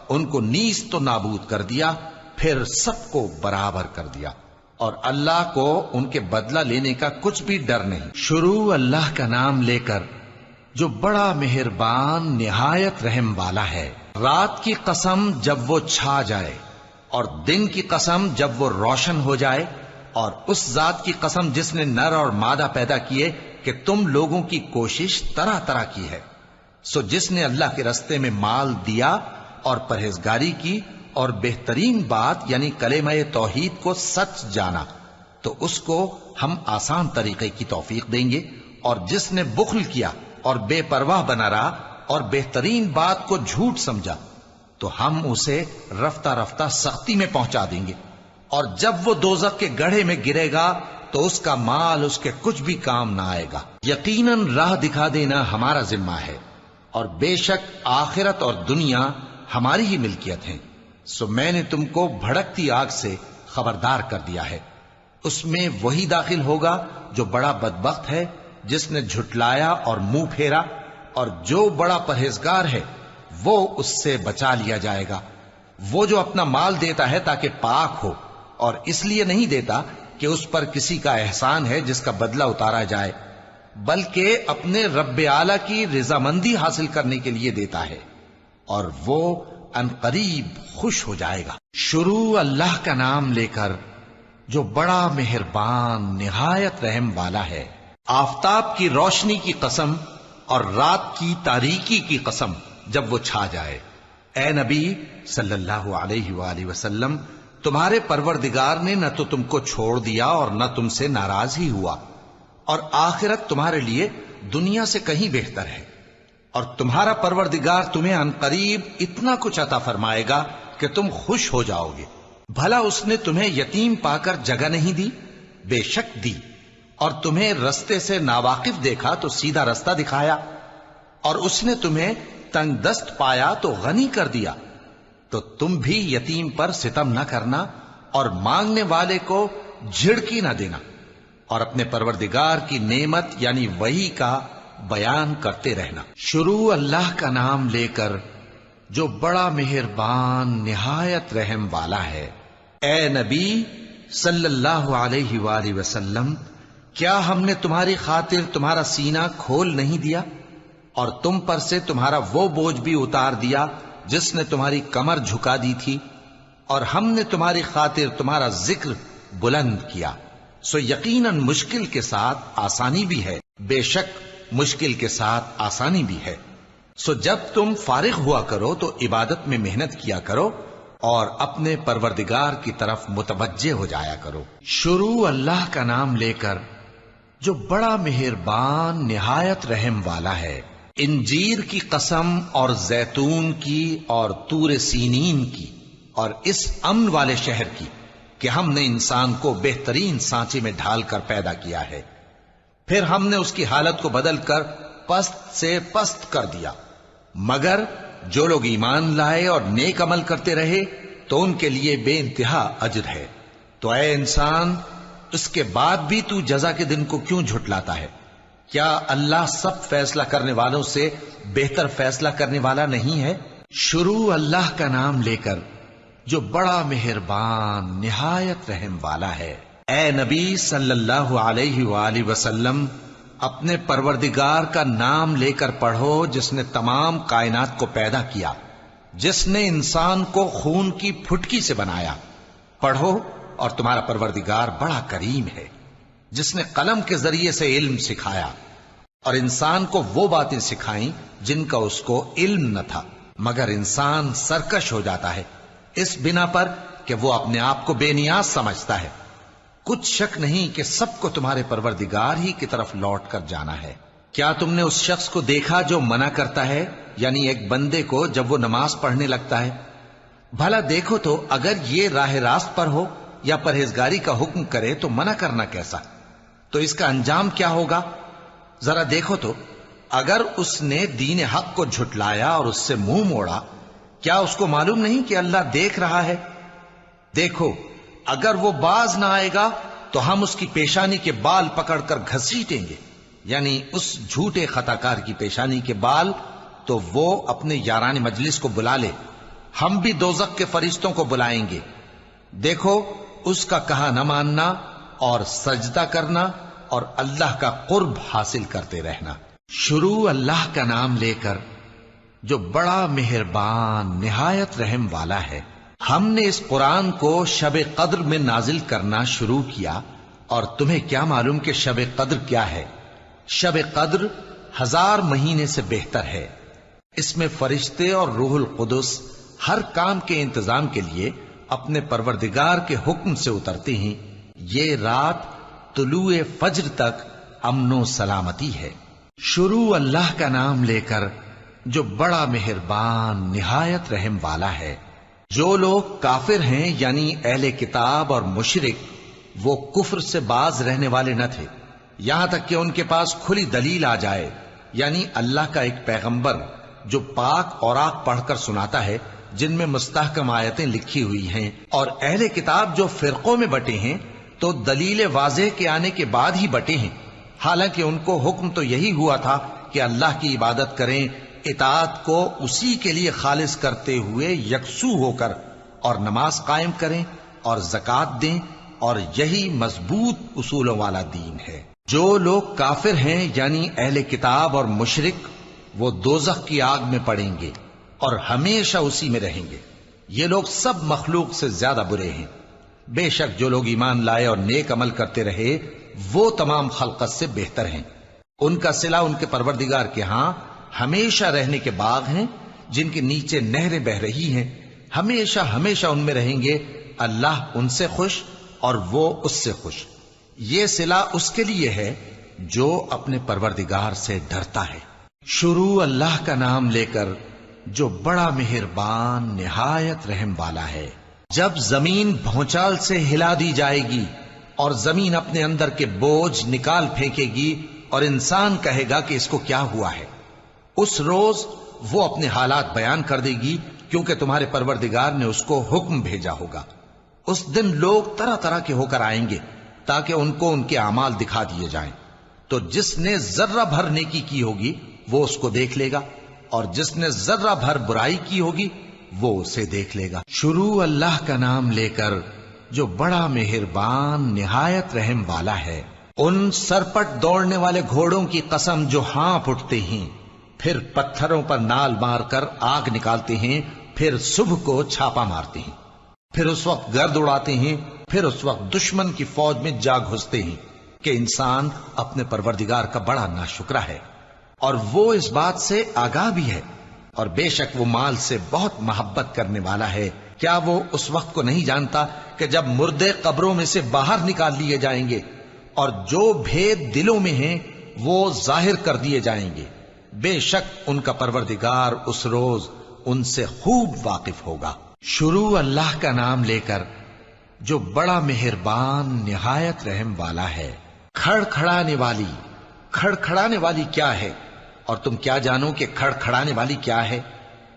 ان کو نیست و نابود کر دیا، پھر سب کو برابر کر دیا، اور اللہ کو ان کے بدلہ لینے کا کچھ بھی ڈر نہیں۔ شروع اللہ کا نام لے کر جو بڑا مہربان نہایت رحم والا ہے۔ رات کی قسم جب وہ چھا جائے، اور دن کی قسم جب وہ روشن ہو جائے، اور اس ذات کی قسم جس نے نر اور مادہ پیدا کیے کہ تم لوگوں کی کوشش طرح طرح کی ہے۔ سو جس نے اللہ کے رستے میں مال دیا اور پرہیزگاری کی اور بہترین بات یعنی کلمہ توحید کو سچ جانا، تو اس کو ہم آسان طریقے کی توفیق دیں گے، اور جس نے بخل کیا اور بے پرواہ بنا رہا اور بہترین بات کو جھوٹ سمجھا، تو ہم اسے رفتہ رفتہ سختی میں پہنچا دیں گے، اور جب وہ دوزخ کے گڑھے میں گرے گا تو اس کا مال اس کے کچھ بھی کام نہ آئے گا۔ یقیناً راہ دکھا دینا ہمارا ذمہ ہے، اور بے شک آخرت اور دنیا ہماری ہی ملکیت ہیں۔ سو میں نے تم کو بھڑکتی آگ سے خبردار کر دیا ہے، اس میں وہی داخل ہوگا جو بڑا بدبخت ہے، جس نے جھٹلایا اور منہ پھیرا، اور جو بڑا پرہیزگار ہے وہ اس سے بچا لیا جائے گا۔ وہ جو اپنا مال دیتا ہے تاکہ پاک ہو، اور اس لیے نہیں دیتا کہ اس پر کسی کا احسان ہے جس کا بدلہ اتارا جائے، بلکہ اپنے رب اعلیٰ کی رضامندی حاصل کرنے کے لیے دیتا ہے، اور وہ ان قریب خوش ہو جائے گا۔ شروع اللہ کا نام لے کر جو بڑا مہربان نہایت رحم والا ہے۔ آفتاب کی روشنی کی قسم اور رات کی تاریکی کی قسم جب وہ چھا جائے۔ اے نبی صلی اللہ علیہ وآلہ وسلم، تمہارے پروردگار نے نہ تو تم کو چھوڑ دیا اور نہ تم سے ناراض ہی ہوا، اور آخرت تمہارے لیے دنیا سے کہیں بہتر ہے، اور تمہارا پروردگار تمہیں عنقریب اتنا کچھ عطا فرمائے گا کہ تم خوش ہو جاؤ گے۔ بھلا اس نے تمہیں یتیم پا کر جگہ نہیں دی؟ بے شک دی، اور تمہیں رستے سے ناواقف دیکھا تو سیدھا رستہ دکھایا، اور اس نے تمہیں تنگ دست پایا تو غنی کر دیا۔ تو تم بھی یتیم پر ستم نہ کرنا، اور مانگنے والے کو جھڑکی نہ دینا، اور اپنے پروردگار کی نعمت یعنی وحی کا بیان کرتے رہنا۔ شروع اللہ کا نام لے کر جو بڑا مہربان نہایت رحم والا ہے۔ اے نبی صلی اللہ علیہ وآلہ وسلم، کیا ہم نے تمہاری خاطر تمہارا سینہ کھول نہیں دیا، اور تم پر سے تمہارا وہ بوجھ بھی اتار دیا جس نے تمہاری کمر جھکا دی تھی، اور ہم نے تمہاری خاطر تمہارا ذکر بلند کیا۔ سو یقیناً مشکل کے ساتھ آسانی بھی ہے، بے شک مشکل کے ساتھ آسانی بھی ہے۔ سو جب تم فارغ ہوا کرو تو عبادت میں محنت کیا کرو، اور اپنے پروردگار کی طرف متوجہ ہو جایا کرو۔ شروع اللہ کا نام لے کر جو بڑا مہربان نہایت رحم والا ہے۔ انجیر کی قسم، اور زیتون کی، اور طور سینین کی، اور اس امن والے شہر کی کہ ہم نے انسان کو بہترین سانچے میں ڈھال کر پیدا کیا ہے، پھر ہم نے اس کی حالت کو بدل کر پست سے پست کر دیا، مگر جو لوگ ایمان لائے اور نیک عمل کرتے رہے تو ان کے لیے بے انتہا اجر ہے۔ تو اے انسان، اس کے بعد بھی تو جزا کے دن کو کیوں جھٹلاتا ہے؟ کیا اللہ سب فیصلہ کرنے والوں سے بہتر فیصلہ کرنے والا نہیں ہے؟ شروع اللہ کا نام لے کر جو بڑا مہربان نہایت رحم والا ہے۔ اے نبی صلی اللہ علیہ وآلہ وسلم، اپنے پروردگار کا نام لے کر پڑھو جس نے تمام کائنات کو پیدا کیا، جس نے انسان کو خون کی پھٹکی سے بنایا۔ پڑھو، اور تمہارا پروردگار بڑا کریم ہے، جس نے قلم کے ذریعے سے علم سکھایا، اور انسان کو وہ باتیں سکھائیں جن کا اس کو علم نہ تھا، مگر انسان سرکش ہو جاتا ہے اس بنا پر کہ وہ اپنے آپ کو بے نیاز سمجھتا ہے۔ کچھ شک نہیں کہ سب کو تمہارے پروردگار ہی کی طرف لوٹ کر جانا ہے۔ کیا تم نے اس شخص کو دیکھا جو منع کرتا ہے، یعنی ایک بندے کو جب وہ نماز پڑھنے لگتا ہے؟ بھلا دیکھو تو اگر یہ راہ راست پر ہو یا پرہیزگاری کا حکم کرے تو منع کرنا کیسا؟ تو اس کا انجام کیا ہوگا؟ ذرا دیکھو تو اگر اس نے دین حق کو جھٹلایا اور اس سے منہ موڑا، کیا اس کو معلوم نہیں کہ اللہ دیکھ رہا ہے؟ دیکھو اگر وہ باز نہ آئے گا تو ہم اس کی پیشانی کے بال پکڑ کر گھسیٹیں گے، یعنی اس جھوٹے خطا کار کی پیشانی کے بال، تو وہ اپنے یاران مجلس کو بلا لے، ہم بھی دوزخ کے فرشتوں کو بلائیں گے۔ دیکھو اس کا کہا نہ ماننا اور سجدہ کرنا اور اللہ کا قرب حاصل کرتے رہنا۔ شروع اللہ کا نام لے کر جو بڑا مہربان نہایت رحم والا ہے۔ ہم نے اس قرآن کو شب قدر میں نازل کرنا شروع کیا، اور تمہیں کیا معلوم کہ شب قدر کیا ہے؟ شب قدر 1000 مہینے سے بہتر ہے۔ اس میں فرشتے اور روح القدس ہر کام کے انتظام کے لیے اپنے پروردگار کے حکم سے اترتے ہیں۔ یہ رات طلوع فجر تک امن و سلامتی ہے۔ شروع اللہ کا نام لے کر جو بڑا مہربان نہایت رحم والا ہے۔ جو لوگ کافر ہیں یعنی اہل کتاب اور مشرک، وہ کفر سے باز رہنے والے نہ تھے یہاں تک کہ ان کے پاس کھلی دلیل آ جائے، یعنی اللہ کا ایک پیغمبر جو پاک اوراق پڑھ کر سناتا ہے جن میں مستحکم آیتیں لکھی ہوئی ہیں، اور اہل کتاب جو فرقوں میں بٹے ہیں تو دلیل واضح کے آنے کے بعد ہی بٹے ہیں، حالانکہ ان کو حکم تو یہی ہوا تھا کہ اللہ کی عبادت کریں، اطاعت کو اسی کے لیے خالص کرتے ہوئے یکسو ہو کر، اور نماز قائم کریں اور زکوٰۃ دیں، اور یہی مضبوط اصولوں والا دین ہے۔ جو لوگ کافر ہیں یعنی اہل کتاب اور مشرک، وہ دوزخ کی آگ میں پڑیں گے اور ہمیشہ اسی میں رہیں گے۔ یہ لوگ سب مخلوق سے زیادہ برے ہیں۔ بے شک جو لوگ ایمان لائے اور نیک عمل کرتے رہے وہ تمام خلقت سے بہتر ہیں۔ ان کا صلہ ان کے پروردگار کے ہاں ہمیشہ رہنے کے باغ ہیں جن کے نیچے نہریں بہ رہی ہیں، ہمیشہ ہمیشہ ان میں رہیں گے۔ اللہ ان سے خوش اور وہ اس سے خوش۔ یہ صلہ اس کے لیے ہے جو اپنے پروردگار سے ڈرتا ہے۔ شروع اللہ کا نام لے کر جو بڑا مہربان نہایت رحم والا ہے۔ جب زمین بھونچال سے ہلا دی جائے گی اور زمین اپنے اندر کے بوجھ نکال پھینکے گی اور انسان کہے گا کہ اس کو کیا ہوا ہے، اس روز وہ اپنے حالات بیان کر دے گی، کیونکہ تمہارے پروردگار نے اس کو حکم بھیجا ہوگا۔ اس دن لوگ طرح طرح کے ہو کر آئیں گے تاکہ ان کو ان کے اعمال دکھا دیے جائیں، تو جس نے ذرہ بھر نیکی کی ہوگی وہ اس کو دیکھ لے گا، اور جس نے ذرہ بھر برائی کی ہوگی وہ اسے دیکھ لے گا۔ شروع اللہ کا نام لے کر جو بڑا مہربان نہایت رحم والا ہے۔ ان سرپٹ دوڑنے والے گھوڑوں کی قسم جو ہانپ اٹھتے ہیں، پھر پتھروں پر نال مار کر آگ نکالتے ہیں، پھر صبح کو چھاپا مارتے ہیں، پھر اس وقت گرد اڑاتے ہیں، پھر اس وقت دشمن کی فوج میں جا گھستے ہیں کہ انسان اپنے پروردگار کا بڑا ناشکرا ہے، اور وہ اس بات سے آگاہ بھی ہے، اور بے شک وہ مال سے بہت محبت کرنے والا ہے۔ کیا وہ اس وقت کو نہیں جانتا کہ جب مردے قبروں میں سے باہر نکال لیے جائیں گے اور جو بھید دلوں میں ہیں وہ ظاہر کر دیے جائیں گے، بے شک ان کا پروردگار اس روز ان سے خوب واقف ہوگا۔ شروع اللہ کا نام لے کر جو بڑا مہربان نہایت رحم والا ہے۔ کھڑکھڑانے والی، کھڑکھڑانے والی کیا ہے؟ اور تم کیا جانو کہ کھڑکھڑانے والی کیا ہے؟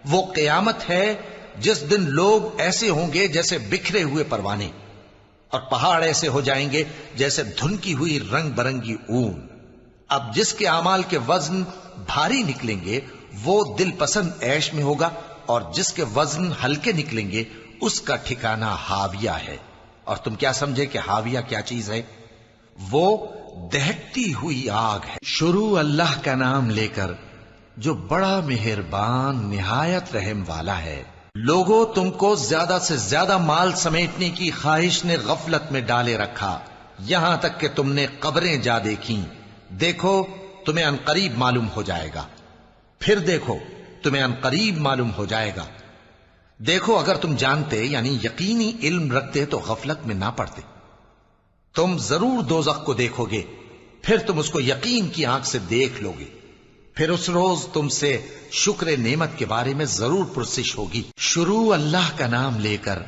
وہ قیامت ہے جس دن لوگ ایسے ہوں گے جیسے بکھرے ہوئے پروانے، اور پہاڑ ایسے ہو جائیں گے جیسے دھنکی ہوئی رنگ برنگی اون۔ اب جس کے اعمال کے وزن بھاری نکلیں گے وہ دل پسند عیش میں ہوگا، اور جس کے وزن ہلکے نکلیں گے اس کا ٹھکانہ ہاویہ ہے۔ اور تم کیا سمجھے کہ ہاویہ کیا چیز ہے؟ وہ دہکتی ہوئی آگ ہے۔ شروع اللہ کا نام لے کر جو بڑا مہربان نہایت رحم والا ہے۔ لوگوں، تم کو زیادہ سے زیادہ مال سمیٹنے کی خواہش نے غفلت میں ڈالے رکھا، یہاں تک کہ تم نے قبریں جا دیکھیں۔ دیکھو تمہیں عنقریب معلوم ہو جائے گا، پھر دیکھو تمہیں عنقریب معلوم ہو جائے گا۔ دیکھو اگر تم جانتے یعنی یقینی علم رکھتے تو غفلت میں نہ پڑتے۔ تم ضرور دوزخ کو دیکھو گے، پھر تم اس کو یقین کی آنکھ سے دیکھ لو گے، پھر اس روز تم سے شکر نعمت کے بارے میں ضرور پرسش ہوگی۔ شروع اللہ کا نام لے کر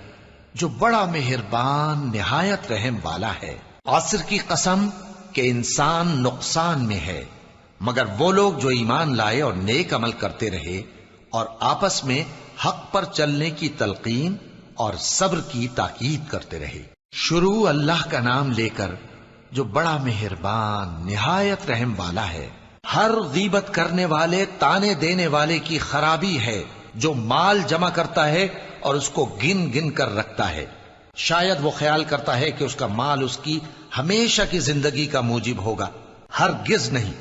جو بڑا مہربان نہایت رحم والا ہے۔ عصر کی قسم کہ انسان نقصان میں ہے مگر وہ لوگ جو ایمان لائے اور نیک عمل کرتے رہے اور آپس میں حق پر چلنے کی تلقین اور صبر کی تاکید کرتے رہے۔ شروع اللہ کا نام لے کر جو بڑا مہربان نہایت رحم والا ہے۔ ہر غیبت کرنے والے تانے دینے والے کی خرابی ہے جو مال جمع کرتا ہے اور اس کو گن گن کر رکھتا ہے، شاید وہ خیال کرتا ہے کہ اس کا مال اس کی ہمیشہ کی زندگی کا موجب ہوگا، ہرگز نہیں،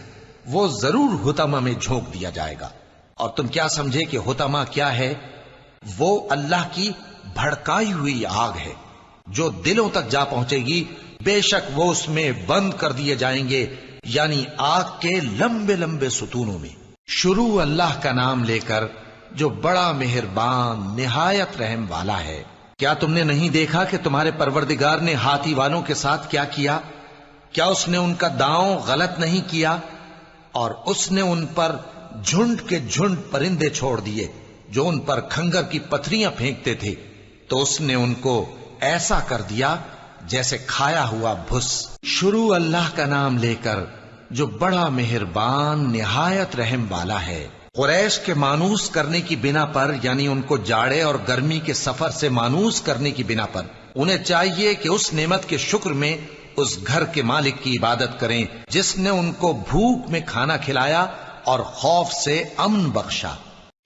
وہ ضرور حطمہ میں جھونک دیا جائے گا۔ اور تم کیا سمجھے کہ حطمہ کیا ہے؟ وہ اللہ کی بھڑکائی ہوئی آگ ہے جو دلوں تک جا پہنچے گی، بے شک وہ اس میں بند کر دیے جائیں گے، یعنی آگ کے لمبے لمبے ستونوں میں۔ شروع اللہ کا نام لے کر جو بڑا مہربان نہایت رحم والا ہے۔ کیا تم نے نہیں دیکھا کہ تمہارے پروردگار نے ہاتھی والوں کے ساتھ کیا کیا؟ کیا اس نے ان کا داؤں غلط نہیں کیا؟ اور اس نے ان پر جھنڈ کے جھنڈ پرندے چھوڑ دیے جو ان پر کھنگر کی پتھریاں پھینکتے تھے، تو اس نے ان کو ایسا کر دیا جیسے کھایا ہوا بھس۔ شروع اللہ کا نام لے کر جو بڑا مہربان نہایت رحم والا ہے۔ قریش کے مانوس کرنے کی بنا پر، یعنی ان کو جاڑے اور گرمی کے سفر سے مانوس کرنے کی بنا پر، انہیں چاہیے کہ اس نعمت کے شکر میں اس گھر کے مالک کی عبادت کریں جس نے ان کو بھوک میں کھانا کھلایا اور خوف سے امن بخشا۔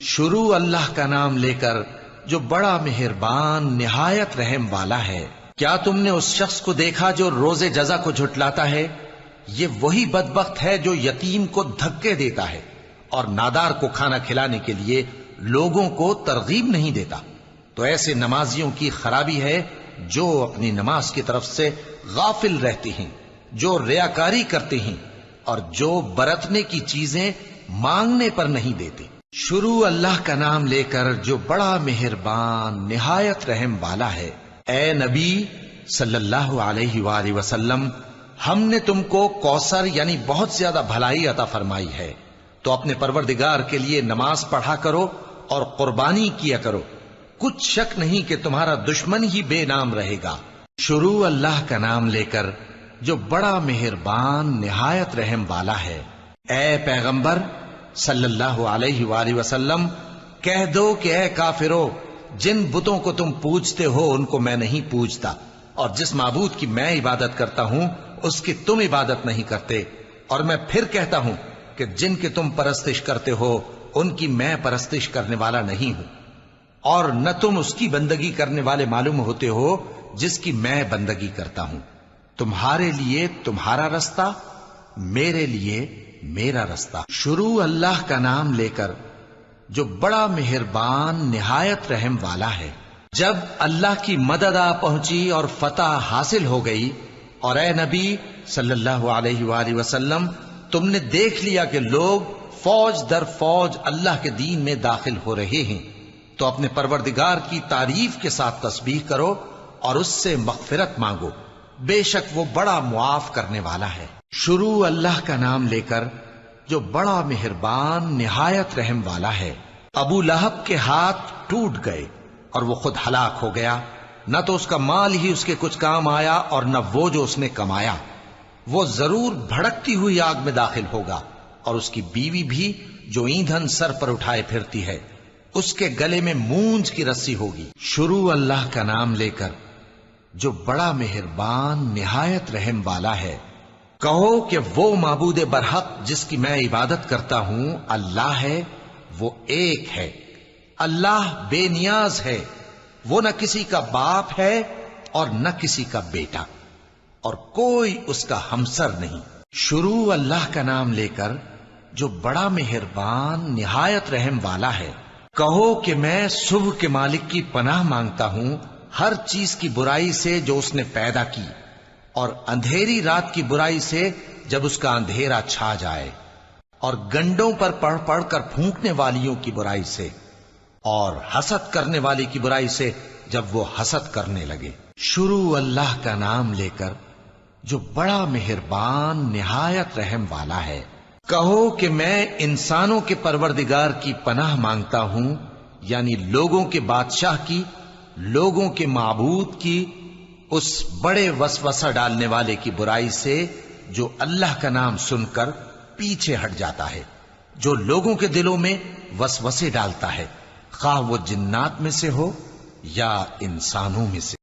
شروع اللہ کا نام لے کر جو بڑا مہربان نہایت رحم والا ہے۔ کیا تم نے اس شخص کو دیکھا جو روز جزا کو جھٹلاتا ہے؟ یہ وہی بدبخت ہے جو یتیم کو دھکے دیتا ہے اور نادار کو کھانا کھلانے کے لیے لوگوں کو ترغیب نہیں دیتا۔ تو ایسے نمازیوں کی خرابی ہے جو اپنی نماز کی طرف سے غافل رہتے ہیں، جو ریاکاری کرتے ہیں اور جو برتنے کی چیزیں مانگنے پر نہیں دیتے۔ شروع اللہ کا نام لے کر جو بڑا مہربان نہایت رحم والا ہے۔ اے نبی صلی اللہ علیہ وآلہ وسلم، ہم نے تم کو کوثر یعنی بہت زیادہ بھلائی عطا فرمائی ہے، تو اپنے پروردگار کے لیے نماز پڑھا کرو اور قربانی کیا کرو، کچھ شک نہیں کہ تمہارا دشمن ہی بے نام رہے گا۔ شروع اللہ کا نام لے کر جو بڑا مہربان نہایت رحم والا ہے۔ اے پیغمبر صلی اللہ علیہ وآلہ وسلم، کہہ دو کہ اے کافرو، جن بتوں کو تم پوجتے ہو ان کو میں نہیں پوجتا، اور جس معبود کی میں عبادت کرتا ہوں اس کی تم عبادت نہیں کرتے، اور میں پھر کہتا ہوں کہ جن کی تم پرستش کرتے ہو ان کی میں پرستش کرنے والا نہیں ہوں، اور نہ تم اس کی بندگی کرنے والے معلوم ہوتے ہو جس کی میں بندگی کرتا ہوں۔ تمہارے لیے تمہارا رستہ، میرے لیے میرا رستہ۔ شروع اللہ کا نام لے کر جو بڑا مہربان نہایت رحم والا ہے۔ جب اللہ کی مدد آ پہنچی اور فتح حاصل ہو گئی، اور اے نبی صلی اللہ علیہ وآلہ وسلم، تم نے دیکھ لیا کہ لوگ فوج در فوج اللہ کے دین میں داخل ہو رہے ہیں، تو اپنے پروردگار کی تعریف کے ساتھ تسبیح کرو اور اس سے مغفرت مانگو، بے شک وہ بڑا معاف کرنے والا ہے۔ شروع اللہ کا نام لے کر جو بڑا مہربان نہایت رحم والا ہے۔ ابو لہب کے ہاتھ ٹوٹ گئے اور وہ خود ہلاک ہو گیا، نہ تو اس کا مال ہی اس کے کچھ کام آیا اور نہ وہ جو اس نے کمایا۔ وہ ضرور بھڑکتی ہوئی آگ میں داخل ہوگا، اور اس کی بیوی بھی جو ایندھن سر پر اٹھائے پھرتی ہے، اس کے گلے میں مونج کی رسی ہوگی۔ شروع اللہ کا نام لے کر جو بڑا مہربان نہایت رحم والا ہے۔ کہو کہ وہ معبود برحق جس کی میں عبادت کرتا ہوں اللہ ہے، وہ ایک ہے، اللہ بے نیاز ہے، وہ نہ کسی کا باپ ہے اور نہ کسی کا بیٹا، اور کوئی اس کا ہمسر نہیں۔ شروع اللہ کا نام لے کر جو بڑا مہربان نہایت رحم والا ہے۔ کہو کہ میں صبح کے مالک کی پناہ مانگتا ہوں ہر چیز کی برائی سے جو اس نے پیدا کی، اور اندھیری رات کی برائی سے جب اس کا اندھیرا چھا جائے، اور گنڈوں پر پڑھ پڑھ کر پھونکنے والیوں کی برائی سے، اور حسد کرنے والی کی برائی سے جب وہ حسد کرنے لگے۔ شروع اللہ کا نام لے کر جو بڑا مہربان نہایت رحم والا ہے۔ کہو کہ میں انسانوں کے پروردگار کی پناہ مانگتا ہوں، یعنی لوگوں کے بادشاہ کی، لوگوں کے معبود کی، اس بڑے وسوسہ ڈالنے والے کی برائی سے جو اللہ کا نام سن کر پیچھے ہٹ جاتا ہے، جو لوگوں کے دلوں میں وسوسے ڈالتا ہے، خواہ وہ جنات میں سے ہو یا انسانوں میں سے۔